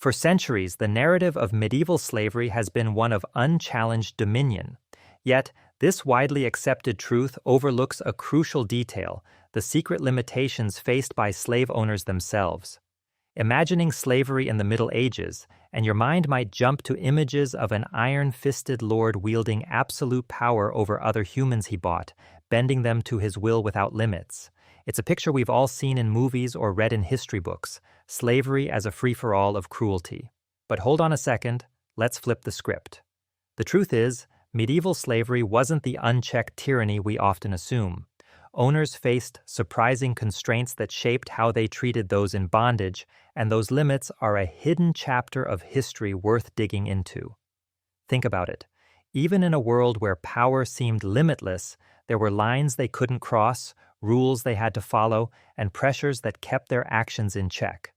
For centuries, the narrative of medieval slavery has been one of unchallenged dominion. Yet, this widely accepted truth overlooks a crucial detail: the secret limitations faced by slave owners themselves. Imagining slavery in the Middle Ages, and your mind might jump to images of an iron-fisted lord wielding absolute power over other humans he bought, bending them to his will without limits. It's a picture we've all seen in movies or read in history books: slavery as a free-for-all of cruelty. But hold on a second, let's flip the script. The truth is, medieval slavery wasn't the unchecked tyranny we often assume. Owners faced surprising constraints that shaped how they treated those in bondage, and those limits are a hidden chapter of history worth digging into. Think about it. Even in a world where power seemed limitless, there were lines they couldn't cross, rules they had to follow, and pressures that kept their actions in check.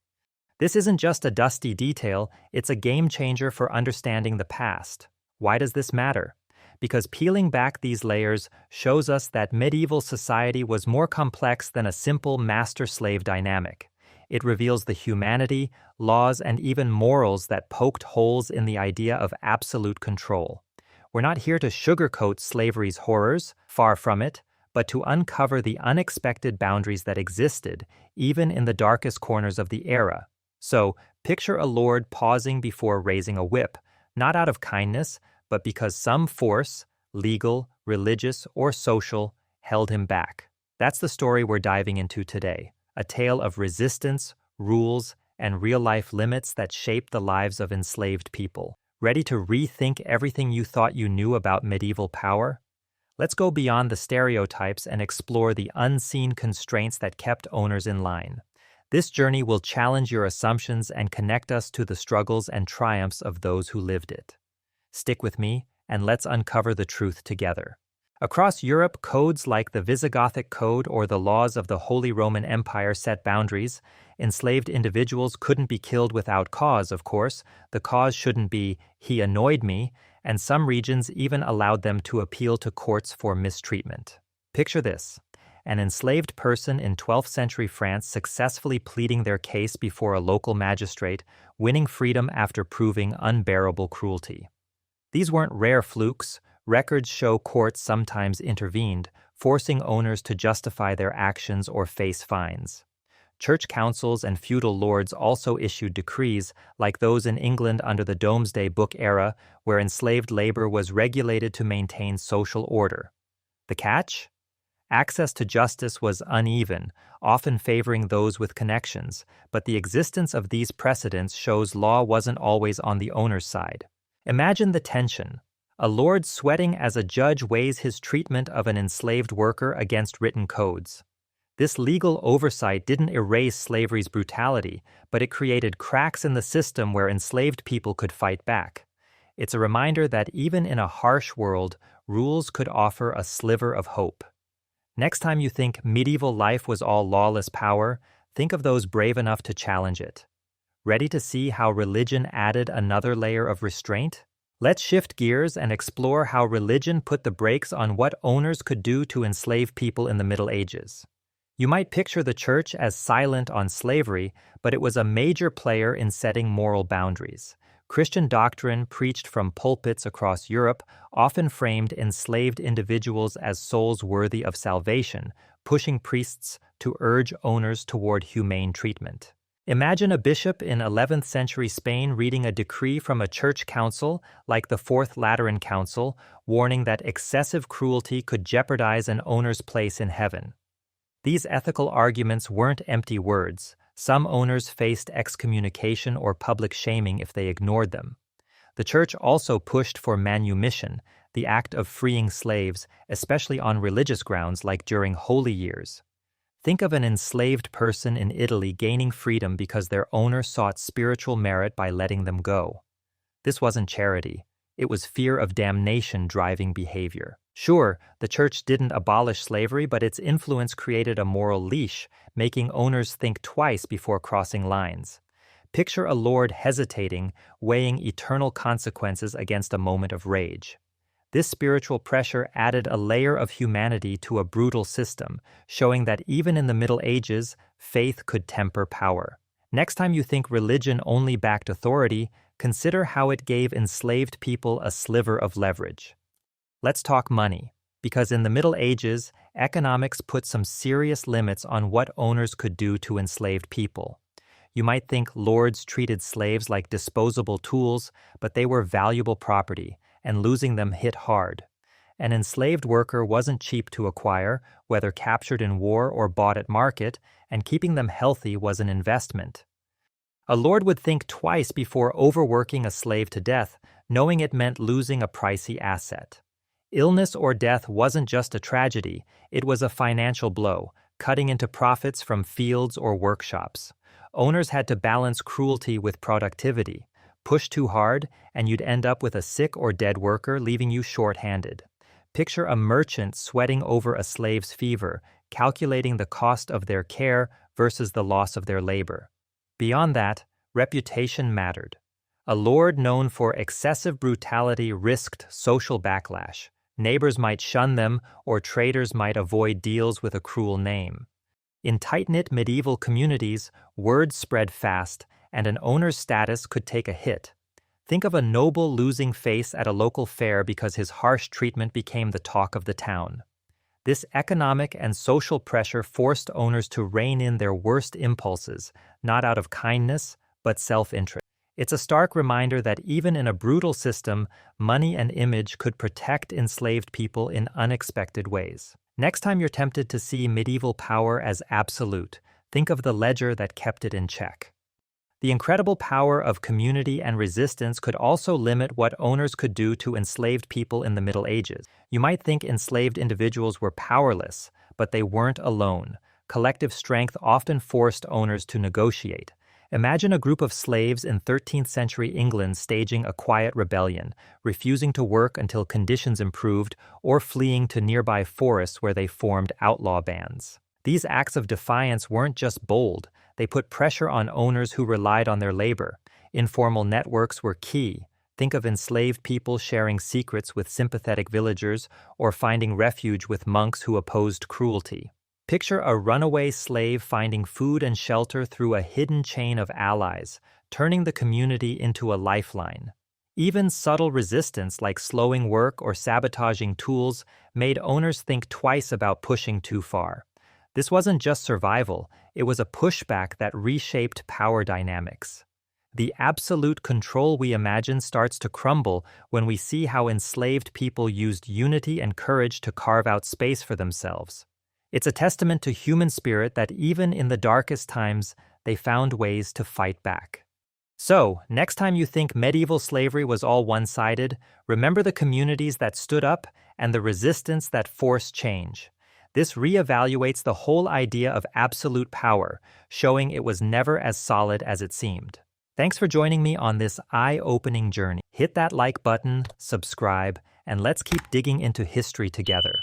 This isn't just a dusty detail, it's a game changer for understanding the past. Why does this matter? Because peeling back these layers shows us that medieval society was more complex than a simple master-slave dynamic. It reveals the humanity, laws, and even morals that poked holes in the idea of absolute control. We're not here to sugarcoat slavery's horrors, far from it, but to uncover the unexpected boundaries that existed, even in the darkest corners of the era. So, picture a lord pausing before raising a whip, not out of kindness, but because some force, legal, religious, or social, held him back. That's the story we're diving into today, a tale of resistance, rules, and real-life limits that shaped the lives of enslaved people. Ready to rethink everything you thought you knew about medieval power? Let's go beyond the stereotypes and explore the unseen constraints that kept owners in line. This journey will challenge your assumptions and connect us to the struggles and triumphs of those who lived it. Stick with me, and let's uncover the truth together. Across Europe, codes like the Visigothic Code or the laws of the Holy Roman Empire set boundaries. Enslaved individuals couldn't be killed without cause, of course. The cause shouldn't be, "he annoyed me," and some regions even allowed them to appeal to courts for mistreatment. Picture this: an enslaved person in 12th century France successfully pleading their case before a local magistrate, winning freedom after proving unbearable cruelty. These weren't rare flukes. Records show courts sometimes intervened, forcing owners to justify their actions or face fines. Church councils and feudal lords also issued decrees, like those in England under the Domesday Book era, where enslaved labor was regulated to maintain social order. The catch? Access to justice was uneven, often favoring those with connections, but the existence of these precedents shows law wasn't always on the owner's side. Imagine the tension. A lord sweating as a judge weighs his treatment of an enslaved worker against written codes. This legal oversight didn't erase slavery's brutality, but it created cracks in the system where enslaved people could fight back. It's a reminder that even in a harsh world, rules could offer a sliver of hope. Next time you think medieval life was all lawless power, think of those brave enough to challenge it. Ready to see how religion added another layer of restraint? Let's shift gears and explore how religion put the brakes on what owners could do to enslave people in the Middle Ages. You might picture the church as silent on slavery, but it was a major player in setting moral boundaries. Christian doctrine preached from pulpits across Europe often framed enslaved individuals as souls worthy of salvation, pushing priests to urge owners toward humane treatment. Imagine a bishop in 11th century Spain reading a decree from a church council like the Fourth Lateran Council, warning that excessive cruelty could jeopardize an owner's place in heaven. These ethical arguments weren't empty words. Some owners faced excommunication or public shaming if they ignored them. The church also pushed for manumission, the act of freeing slaves, especially on religious grounds like during holy years. Think of an enslaved person in Italy gaining freedom because their owner sought spiritual merit by letting them go. This wasn't charity. It was fear of damnation driving behavior. Sure, the church didn't abolish slavery, but its influence created a moral leash, making owners think twice before crossing lines. Picture a lord hesitating, weighing eternal consequences against a moment of rage. This spiritual pressure added a layer of humanity to a brutal system, showing that even in the Middle Ages, faith could temper power. Next time you think religion only backed authority, consider how it gave enslaved people a sliver of leverage. Let's talk money, because in the Middle Ages, economics put some serious limits on what owners could do to enslaved people. You might think lords treated slaves like disposable tools, but they were valuable property, and losing them hit hard. An enslaved worker wasn't cheap to acquire, whether captured in war or bought at market, and keeping them healthy was an investment. A lord would think twice before overworking a slave to death, knowing it meant losing a pricey asset. Illness or death wasn't just a tragedy, it was a financial blow, cutting into profits from fields or workshops. Owners had to balance cruelty with productivity. Push too hard, and you'd end up with a sick or dead worker, leaving you short-handed. Picture a merchant sweating over a slave's fever, calculating the cost of their care versus the loss of their labor. Beyond that, reputation mattered. A lord known for excessive brutality risked social backlash. Neighbors might shun them, or traders might avoid deals with a cruel name. In tight-knit medieval communities, word spread fast, and an owner's status could take a hit. Think of a noble losing face at a local fair because his harsh treatment became the talk of the town. This economic and social pressure forced owners to rein in their worst impulses, not out of kindness, but self-interest. It's a stark reminder that even in a brutal system, money and image could protect enslaved people in unexpected ways. Next time you're tempted to see medieval power as absolute, think of the ledger that kept it in check. The incredible power of community and resistance could also limit what owners could do to enslaved people in the Middle Ages. You might think enslaved individuals were powerless, but they weren't alone. Collective strength often forced owners to negotiate. Imagine a group of slaves in 13th century England staging a quiet rebellion, refusing to work until conditions improved, or fleeing to nearby forests where they formed outlaw bands. These acts of defiance weren't just bold, they put pressure on owners who relied on their labor. Informal networks were key. Think of enslaved people sharing secrets with sympathetic villagers or finding refuge with monks who opposed cruelty. Picture a runaway slave finding food and shelter through a hidden chain of allies, turning the community into a lifeline. Even subtle resistance like slowing work or sabotaging tools made owners think twice about pushing too far. This wasn't just survival, it was a pushback that reshaped power dynamics. The absolute control we imagine starts to crumble when we see how enslaved people used unity and courage to carve out space for themselves. It's a testament to human spirit that even in the darkest times, they found ways to fight back. So, next time you think medieval slavery was all one-sided, remember the communities that stood up and the resistance that forced change. This reevaluates the whole idea of absolute power, showing it was never as solid as it seemed. Thanks for joining me on this eye-opening journey. Hit that like button, subscribe, and let's keep digging into history together.